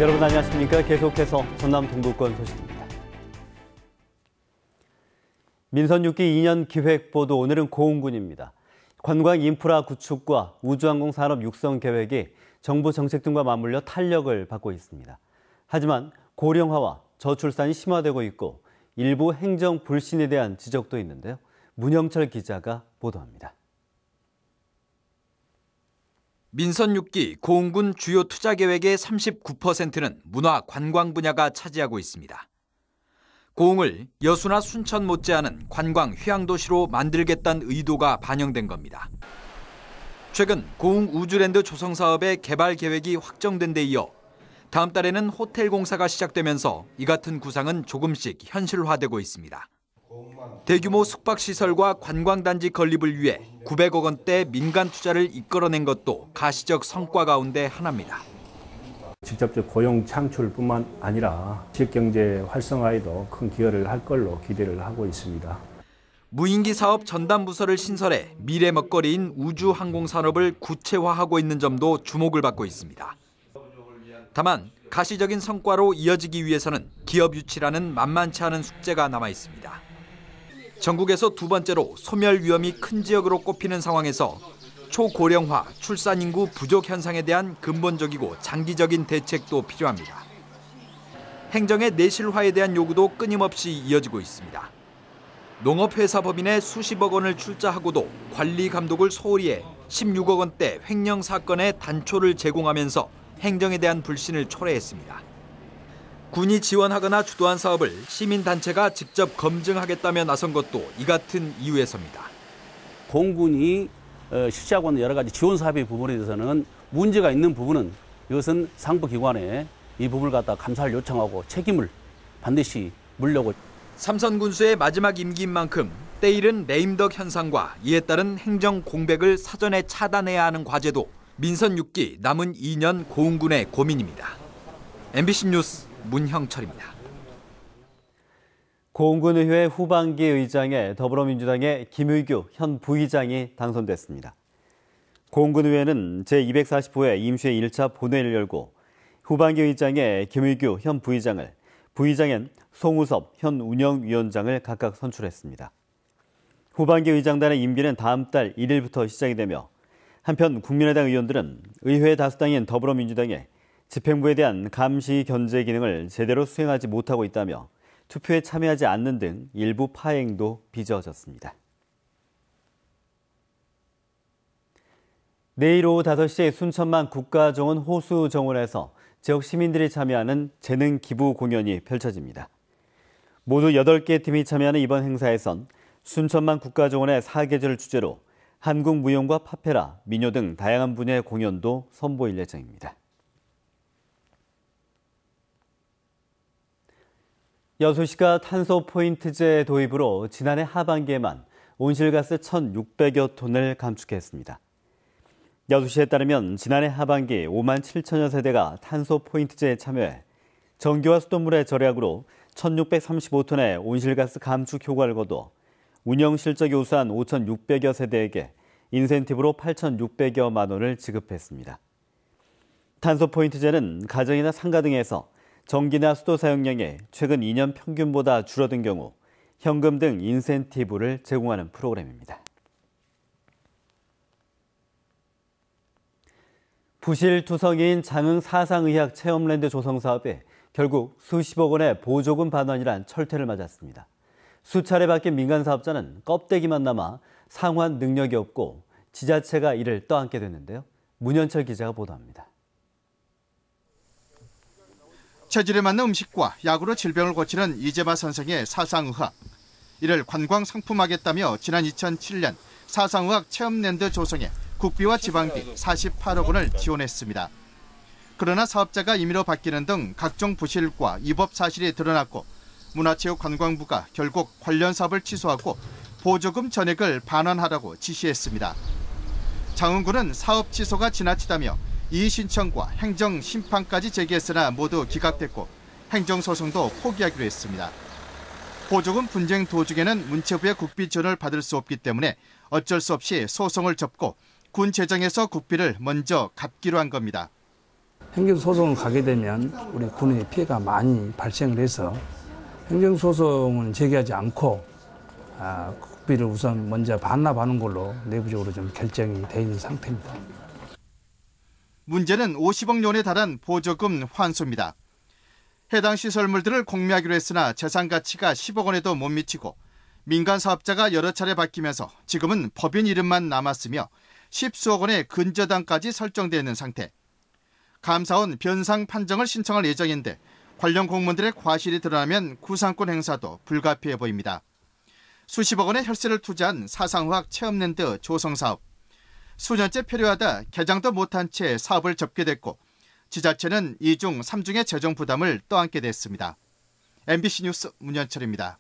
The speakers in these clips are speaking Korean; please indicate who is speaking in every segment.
Speaker 1: 여러분 안녕하십니까? 계속해서 전남 동부권 소식입니다. 민선 6기 2년 기획보도 오늘은 고흥군입니다. 관광 인프라 구축과 우주항공 산업 육성 계획이 정부 정책 등과 맞물려 탄력을 받고 있습니다. 하지만 고령화와 저출산이 심화되고 있고 일부 행정 불신에 대한 지적도 있는데요. 문영철 기자가 보도합니다.
Speaker 2: 민선 6기 고흥군 주요 투자 계획의 39%는 문화 관광 분야가 차지하고 있습니다. 고흥을 여수나 순천 못지않은 관광 휴양도시로 만들겠다는 의도가 반영된 겁니다. 최근 고흥 우주랜드 조성 사업의 개발 계획이 확정된 데 이어 다음 달에는 호텔 공사가 시작되면서 이 같은 구상은 조금씩 현실화되고 있습니다. 대규모 숙박시설과 관광단지 건립을 위해 900억 원대 민간 투자를 이끌어낸 것도 가시적 성과 가운데 하나입니다.
Speaker 3: 직접적 고용 창출뿐만 아니라 지역경제 활성화에도 큰 기여를 할 걸로 기대를 하고 있습니다.
Speaker 2: 무인기 사업 전담 부서를 신설해 미래 먹거리인 우주항공산업을 구체화하고 있는 점도 주목을 받고 있습니다. 다만 가시적인 성과로 이어지기 위해서는 기업 유치라는 만만치 않은 숙제가 남아 있습니다. 전국에서 두 번째로 소멸 위험이 큰 지역으로 꼽히는 상황에서 초고령화, 출산 인구 부족 현상에 대한 근본적이고 장기적인 대책도 필요합니다. 행정의 내실화에 대한 요구도 끊임없이 이어지고 있습니다. 농업회사법인에 수십억 원을 출자하고도 관리 감독을 소홀히 해 16억 원대 횡령 사건의 단초를 제공하면서 행정에 대한 불신을 초래했습니다. 군이 지원하거나 주도한 사업을 시민단체가 직접 검증하겠다며 나선 것도 이 같은 이유에서입니다.
Speaker 4: 공군이 실시하고 있는 여러 가지 지원 사업의 부분에 대해서는 문제가 있는 부분은 이것은 상부기관에 이 부분을 갖다 감사를 요청하고 책임을 반드시 물려고.
Speaker 2: 삼선 군수의 마지막 임기인 만큼 때이른 레임덕 현상과 이에 따른 행정 공백을 사전에 차단해야 하는 과제도 민선 6기 남은 2년 고흥군의 고민입니다. MBC 뉴스 문형철입니다.
Speaker 1: 고흥군의회 후반기 의장에 더불어민주당의 김의규 현 부의장이 당선됐습니다. 고흥군의회는 제245회 임시회 1차 본회의를 열고 후반기 의장에 김의규 현 부의장을, 부의장엔 송우섭 현 운영위원장을 각각 선출했습니다. 후반기 의장단의 임기는 다음 달 1일부터 시작이 되며 한편 국민의당 의원들은 의회 다수당인 더불어민주당에 집행부에 대한 감시 견제 기능을 제대로 수행하지 못하고 있다며 투표에 참여하지 않는 등 일부 파행도 빚어졌습니다. 내일 오후 5시 순천만 국가정원 호수정원에서 지역 시민들이 참여하는 재능 기부 공연이 펼쳐집니다. 모두 8개 팀이 참여하는 이번 행사에선 순천만 국가정원의 사계절을 주제로 한국 무용과 파페라, 민요 등 다양한 분야의 공연도 선보일 예정입니다. 여수시가 탄소 포인트제 도입으로 지난해 하반기에만 온실가스 1,600여 톤을 감축했습니다. 여수시에 따르면 지난해 하반기 5만 7천여 세대가 탄소 포인트제에 참여해 전기와 수돗물의 절약으로 1,635톤의 온실가스 감축 효과를 거둬 운영 실적이 우수한 5,600여 세대에게 인센티브로 8,600여만 원을 지급했습니다. 탄소 포인트제는 가정이나 상가 등에서 전기나 수도 사용량이 최근 2년 평균보다 줄어든 경우 현금 등 인센티브를 제공하는 프로그램입니다. 부실투성이인 장흥 사상의학 체험랜드 조성 사업에 결국 수십억 원의 보조금 반환이란 철퇴를 맞았습니다. 수차례 바뀐 민간 사업자는 껍데기만 남아 상환 능력이 없고 지자체가 이를 떠안게 됐는데요. 문현철 기자가 보도합니다.
Speaker 5: 체질에 맞는 음식과 약으로 질병을 고치는 이재마 선생의 사상의학. 이를 관광상품화하겠다며 지난 2007년 사상의학 체험랜드 조성에 국비와 지방비 48억 원을 지원했습니다. 그러나 사업자가 임의로 바뀌는 등 각종 부실과 위법 사실이 드러났고 문화체육관광부가 결국 관련 사업을 취소하고 보조금 전액을 반환하라고 지시했습니다. 장흥군은 사업 취소가 지나치다며 이의 신청과 행정 심판까지 제기했으나 모두 기각됐고 행정소송도 포기하기로 했습니다. 보조금 분쟁 도중에는 문체부의 국비 지원을 받을 수 없기 때문에 어쩔 수 없이 소송을 접고 군 재정에서 국비를 먼저 갚기로 한 겁니다.
Speaker 6: 행정소송을 가게 되면 우리 군에 피해가 많이 발생을 해서 행정소송은 제기하지 않고 국비를 우선 먼저 반납하는 걸로 내부적으로 좀 결정이 돼 있는 상태입니다.
Speaker 5: 문제는 50억 원에 달한 보조금 환수입니다. 해당 시설물들을 공매하기로 했으나 재산 가치가 10억 원에도 못 미치고 민간 사업자가 여러 차례 바뀌면서 지금은 법인 이름만 남았으며 10수억 원의 근저당까지 설정되어 있는 상태. 감사원 변상 판정을 신청할 예정인데 관련 공무원들의 과실이 드러나면 구상권 행사도 불가피해 보입니다. 수십억 원의 혈세를 투자한 사상의학 체험랜드 조성사업. 수년째 표류하다 개장도 못한 채 사업을 접게 됐고 지자체는 2중, 3중의 재정 부담을 떠안게 됐습니다. MBC 뉴스 문현철입니다.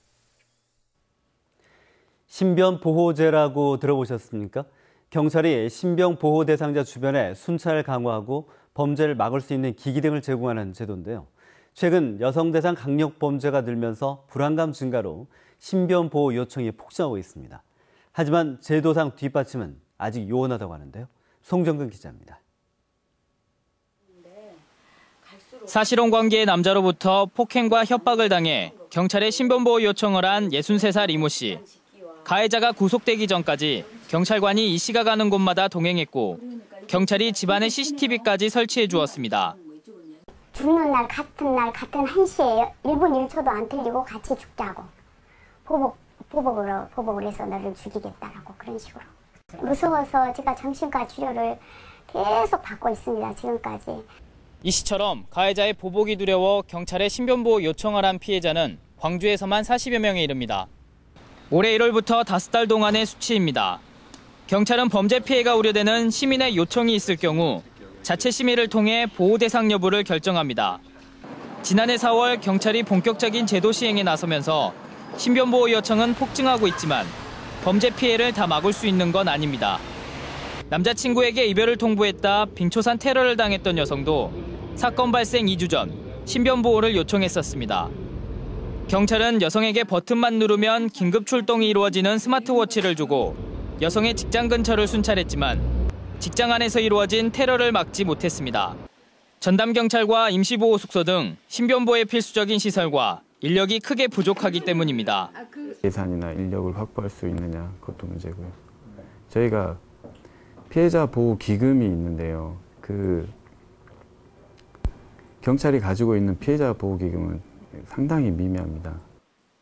Speaker 1: 신변보호제라고 들어보셨습니까? 경찰이 신변보호 대상자 주변에 순찰을 강화하고 범죄를 막을 수 있는 기기 등을 제공하는 제도인데요. 최근 여성 대상 강력 범죄가 늘면서 불안감 증가로 신변보호 요청이 폭증하고 있습니다. 하지만 제도상 뒷받침은 아직 요원하다고 하는데요. 송정근 기자입니다.
Speaker 7: 사실혼 관계의 남자로부터 폭행과 협박을 당해 경찰에 신변보호 요청을 한 63살 이모 씨. 가해자가 구속되기 전까지 경찰관이 이 씨가 가는 곳마다 동행했고 경찰이 집안에 CCTV까지 설치해 주었습니다.
Speaker 8: 죽는 날 같은 1시에 1분 1초도 안 틀리고 같이 죽자고. 보복을 해서 너를 죽이겠다라고 그런 식으로. 무서워서 제가 정신과 치료를 계속 받고 있습니다. 지금까지.
Speaker 7: 이 씨처럼 가해자의 보복이 두려워 경찰에 신변보호 요청을 한 피해자는 광주에서만 40여 명에 이릅니다. 올해 1월부터 5달 동안의 수치입니다. 경찰은 범죄 피해가 우려되는 시민의 요청이 있을 경우 자체 심의를 통해 보호 대상 여부를 결정합니다. 지난해 4월 경찰이 본격적인 제도 시행에 나서면서 신변보호 요청은 폭증하고 있지만 범죄 피해를 다 막을 수 있는 건 아닙니다. 남자친구에게 이별을 통보했다 빙초산 테러를 당했던 여성도 사건 발생 2주 전 신변보호를 요청했었습니다. 경찰은 여성에게 버튼만 누르면 긴급 출동이 이루어지는 스마트워치를 주고 여성의 직장 근처를 순찰했지만 직장 안에서 이루어진 테러를 막지 못했습니다. 전담경찰과 임시보호 숙소 등 신변보호에 필수적인 시설과 인력이 크게 부족하기 때문입니다.
Speaker 9: 예산이나 인력을 확보할 수 있느냐 그것도 문제고요. 저희가 피해자 보호 기금이 있는데요. 경찰이 가지고 있는 피해자 보호 기금은 상당히 미미합니다.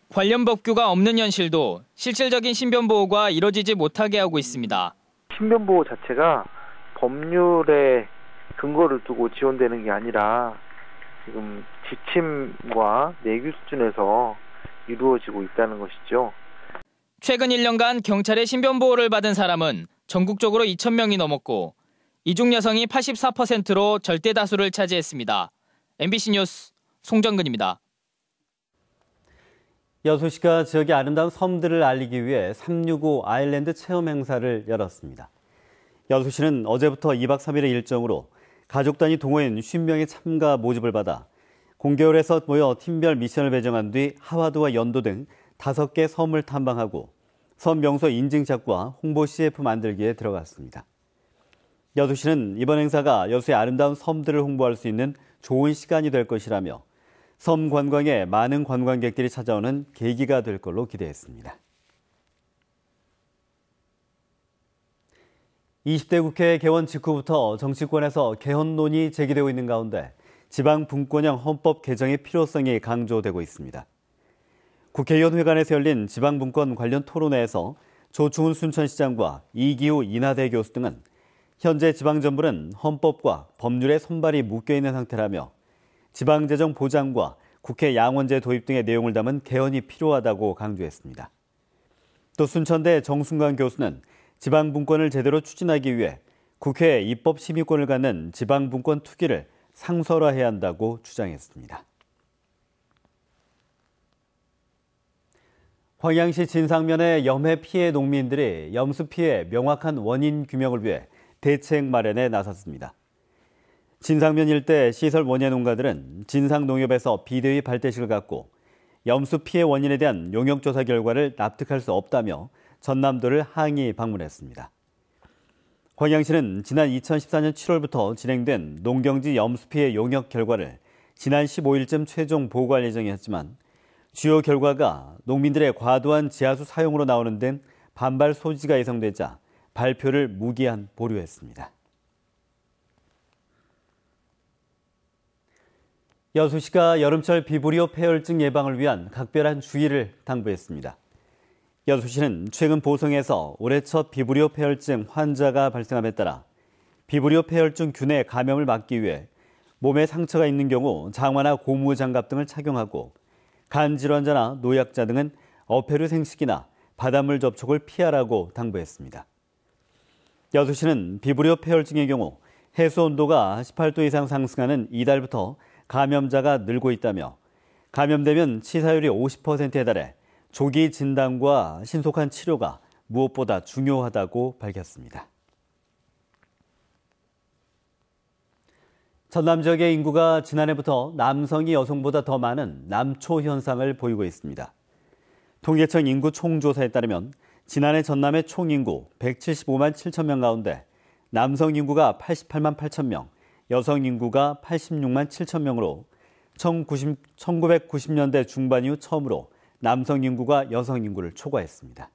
Speaker 7: 관련 법규가 없는 현실도 실질적인 신변보호가 이뤄지지 못하게 하고 있습니다.
Speaker 10: 신변보호 자체가 법률에 근거를 두고 지원되는 게 아니라 지금 지침과 내규 수준에서 이루어지고 있다는 것이죠.
Speaker 7: 최근 1년간 경찰의 신변보호를 받은 사람은 전국적으로 2,000명이 넘었고 이 중 여성이 84%로 절대 다수를 차지했습니다. MBC 뉴스 송정근입니다.
Speaker 1: 여수시가 지역의 아름다운 섬들을 알리기 위해 365 아일랜드 체험 행사를 열었습니다. 여수시는 어제부터 2박 3일의 일정으로 가족 단위 동호인 50명의 참가 모집을 받아 공개홀에서 모여 팀별 미션을 배정한 뒤 하와드와 연도 등 5개 섬을 탐방하고 섬 명소 인증 작과 홍보 CF 만들기에 들어갔습니다. 여수시는 이번 행사가 여수의 아름다운 섬들을 홍보할 수 있는 좋은 시간이 될 것이라며 섬 관광에 많은 관광객들이 찾아오는 계기가 될 걸로 기대했습니다. 20대 국회 개원 직후부터 정치권에서 개헌론이 제기되고 있는 가운데 지방 분권형 헌법 개정의 필요성이 강조되고 있습니다. 국회의원회관에서 열린 지방 분권 관련 토론회에서 조충훈 순천시장과 이기우 인하대 교수 등은 현재 지방정부는 헌법과 법률의 손발이 묶여있는 상태라며 지방재정 보장과 국회 양원제 도입 등의 내용을 담은 개헌이 필요하다고 강조했습니다. 또 순천대 정순관 교수는 지방분권을 제대로 추진하기 위해 국회에 입법 심의권을 갖는 지방분권 투기를 상설화해야 한다고 주장했습니다. 광양시 진상면의 염해 피해 농민들이 염수 피해 명확한 원인 규명을 위해 대책 마련에 나섰습니다. 진상면 일대 시설 원예 농가들은 진상농협에서 비대위 발대식을 갖고 염수 피해 원인에 대한 용역조사 결과를 납득할 수 없다며 전남도를 항의 방문했습니다. 광양시는 지난 2014년 7월부터 진행된 농경지 염수 피해 용역 결과를 지난 15일쯤 최종 보고할 예정이었지만 주요 결과가 농민들의 과도한 지하수 사용으로 나오는 등 반발 소지가 예상되자 발표를 무기한 보류했습니다. 여수시가 여름철 비브리오 폐혈증 예방을 위한 각별한 주의를 당부했습니다. 여수시는 최근 보성에서 올해 첫 비브리오 폐혈증 환자가 발생함에 따라 비브리오 폐혈증 균의 감염을 막기 위해 몸에 상처가 있는 경우 장화나 고무장갑 등을 착용하고 간 질환자나 노약자 등은 어패류 생식이나 바닷물 접촉을 피하라고 당부했습니다. 여수시는 비브리오 폐혈증의 경우 해수 온도가 18도 이상 상승하는 이달부터 감염자가 늘고 있다며 감염되면 치사율이 50%에 달해 조기 진단과 신속한 치료가 무엇보다 중요하다고 밝혔습니다. 전남 지역의 인구가 지난해부터 남성이 여성보다 더 많은 남초 현상을 보이고 있습니다. 통계청 인구 총조사에 따르면 지난해 전남의 총 인구 175만 7천 명 가운데 남성 인구가 88만 8천 명, 여성 인구가 86만 7천 명으로 1990년대 중반 이후 처음으로 남성 인구가 여성 인구를 초과했습니다.